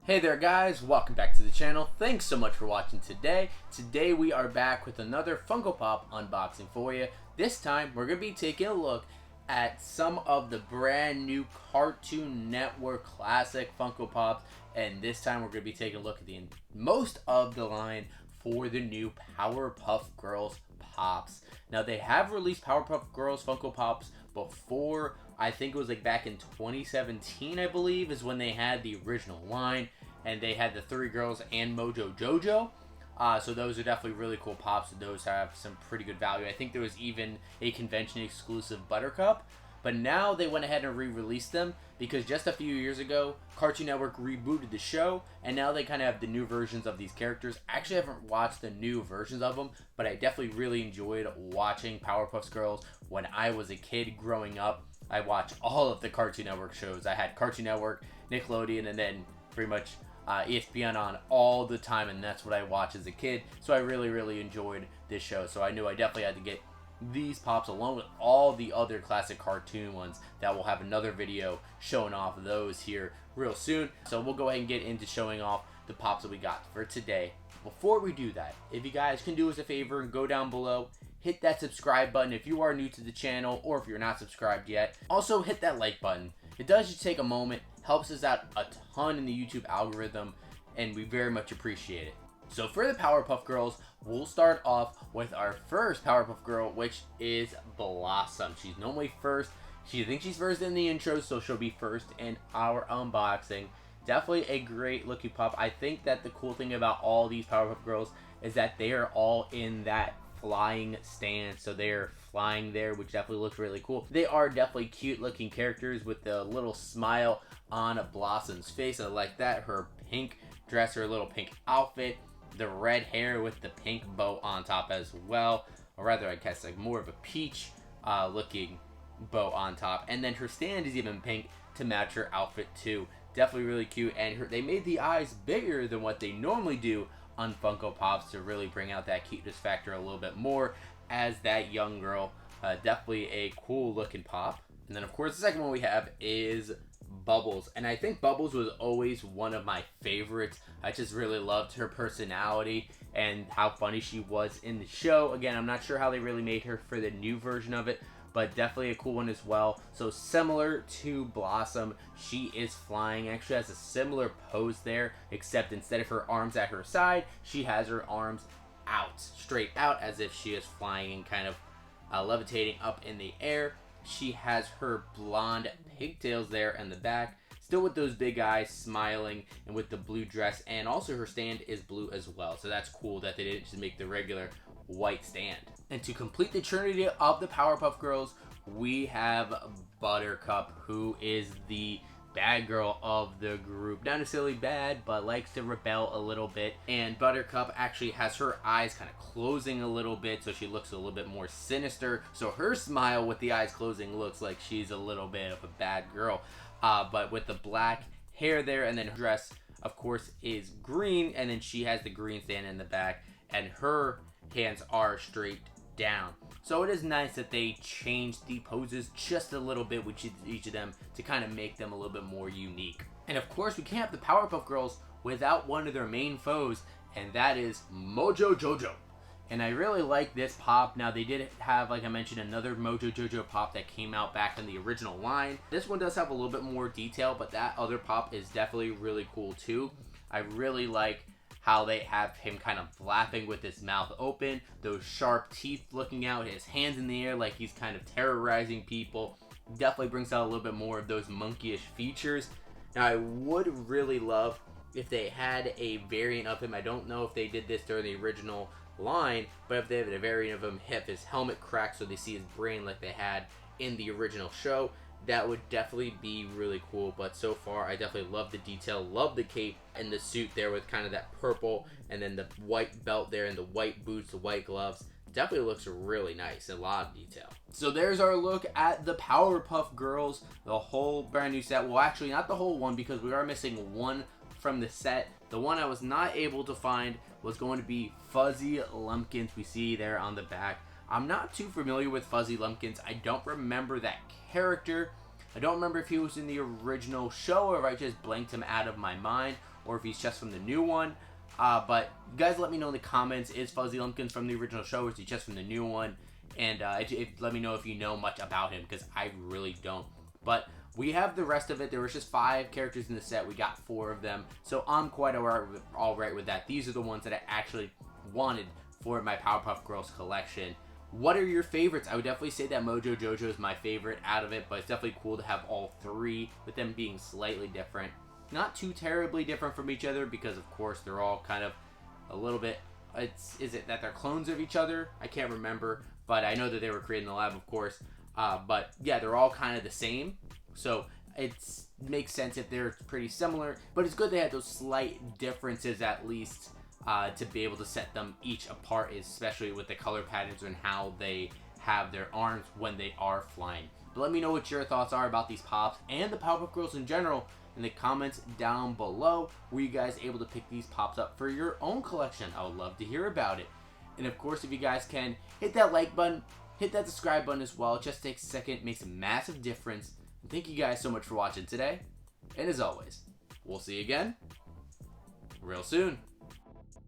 Hey there guys, welcome back to the channel. Thanks so much for watching today. Today we are back with another Funko Pop unboxing for you. This time we're going to be taking a look at some of the brand new Cartoon Network classic Funko Pops. And this time we're going to be taking a look at the most of the line for the new Powerpuff Girls Pops. Now they have released Powerpuff Girls Funko Pops before. I think it was like back in 2017, I believe, is when they had the original line. And they had the 3 girls and Mojo Jojo. So those are definitely really cool pops. Those have some pretty good value. I think there was even a convention exclusive Buttercup. But now they went ahead and re-released them because just a few years ago, Cartoon Network rebooted the show. And now they kind of have the new versions of these characters. I actually haven't watched the new versions of them, but I definitely really enjoyed watching Powerpuff Girls when I was a kid growing up. I watched all of the Cartoon Network shows. I had Cartoon Network, Nickelodeon, and then pretty much ESPN on all the time, and that's what I watched as a kid. So I really enjoyed this show. So I knew I definitely had to get these pops along with all the other classic cartoon ones that will have another video showing off those here real soon. So we'll go ahead and get into showing off the pops that we got for today. Before we do that, if you guys can do us a favor and go down below, hit that subscribe button if you are new to the channel or if you're not subscribed yet. Also hit that like button. It does just take a moment, helps us out a ton in the YouTube algorithm, and we very much appreciate it. So for the Powerpuff Girls, we'll start off with our first Powerpuff Girl, which is Blossom. She's normally first. She thinks she's first in the intro, so she'll be first in our unboxing. Definitely a great looking pop. I think that the cool thing about all these Powerpuff Girls is that they are all in that flying stance, so they're flying there, which definitely looks really cool. They are definitely cute looking characters with the little smile on Blossom's face. I like that. Her pink dress, her little pink outfit, the red hair with the pink bow on top as well, or rather I guess like more of a peach looking bow on top, and then her stand is even pink to match her outfit too. Definitely really cute, and they made the eyes bigger than what they normally do on Funko Pops to really bring out that cuteness factor a little bit more as that young girl. Definitely a cool looking pop. And then of course the second one we have is Bubbles, and I think Bubbles was always one of my favorites. I just really loved her personality and how funny she was in the show. Again, I'm not sure how they really made her for the new version of it, but definitely a cool one as well. So similar to Blossom, she is flying. Actually has a similar pose there, except instead of her arms at her side, she has her arms out, straight out, as if she is flying and kind of levitating up in the air. She has her blonde pigtails there in the back, still with those big eyes, smiling, and with the blue dress, and also her stand is blue as well. So that's cool that they didn't just make the regular white stand. And to complete the trinity of the Powerpuff Girls, we have Buttercup, who is the bad girl of the group. Not necessarily bad, but likes to rebel a little bit. And Buttercup actually has her eyes kind of closing a little bit, so she looks a little bit more sinister. So her smile with the eyes closing looks like she's a little bit of a bad girl. But with the black hair there, and then her dress, of course, is green, and then she has the green stand in the back, and her hands are straight down. So it is nice that they changed the poses just a little bit with each of them to kind of make them a little bit more unique. And of course, we can't have the Powerpuff Girls without one of their main foes, and that is Mojo Jojo. And I really like this pop. Now, they did have, like I mentioned, another Mojo Jojo pop that came out back in the original line. This one does have a little bit more detail, but that other pop is definitely really cool too. I really like how they have him kind of laughing with his mouth open, those sharp teeth looking out, his hands in the air like he's kind of terrorizing people. Definitely brings out a little bit more of those monkeyish features. Now, I would really love if they had a variant of him. I don't know if they did this during the original line, but if they have a variant of him, if his helmet cracks so they see his brain like they had in the original show, that would definitely be really cool. But so far, I definitely love the detail, love the cape and the suit there with kind of that purple, and then the white belt there and the white boots, the white gloves. Definitely looks really nice, a lot of detail. So there's our look at the Powerpuff Girls, the whole brand new set. Well, actually not the whole one, because we are missing one from the set. The one I was not able to find was going to be Fuzzy Lumpkins, we see there on the back. I'm not too familiar with Fuzzy Lumpkins. I don't remember that character. I don't remember if he was in the original show or if I just blanked him out of my mind, or if he's just from the new one. But you guys let me know in the comments, is Fuzzy Lumpkins from the original show, or is he just from the new one? And let me know if you know much about him, because I really don't. But we have the rest of it. There was just 5 characters in the set. We got 4 of them. So I'm quite alright with that. These are the ones that I actually wanted for my Powerpuff Girls collection. What are your favorites? I would definitely say that Mojo Jojo is my favorite out of it, but it's definitely cool to have all 3 with them being slightly different. Not too terribly different from each other, because of course they're all kind of a little bit, is it that they're clones of each other? I can't remember, but I know that they were created in the lab, of course. But yeah, they're all kind of the same, so it makes sense if they're pretty similar, but it's good they had those slight differences at least, to be able to set them each apart, especially with the color patterns and how they have their arms when they are flying. But let me know what your thoughts are about these Pops and the Powerpuff Girls in general in the comments down below. Were you guys able to pick these Pops up for your own collection? I would love to hear about it. And of course, if you guys can, hit that like button, hit that subscribe button as well. It just takes a second, it makes a massive difference. And thank you guys so much for watching today. And as always, we'll see you again real soon.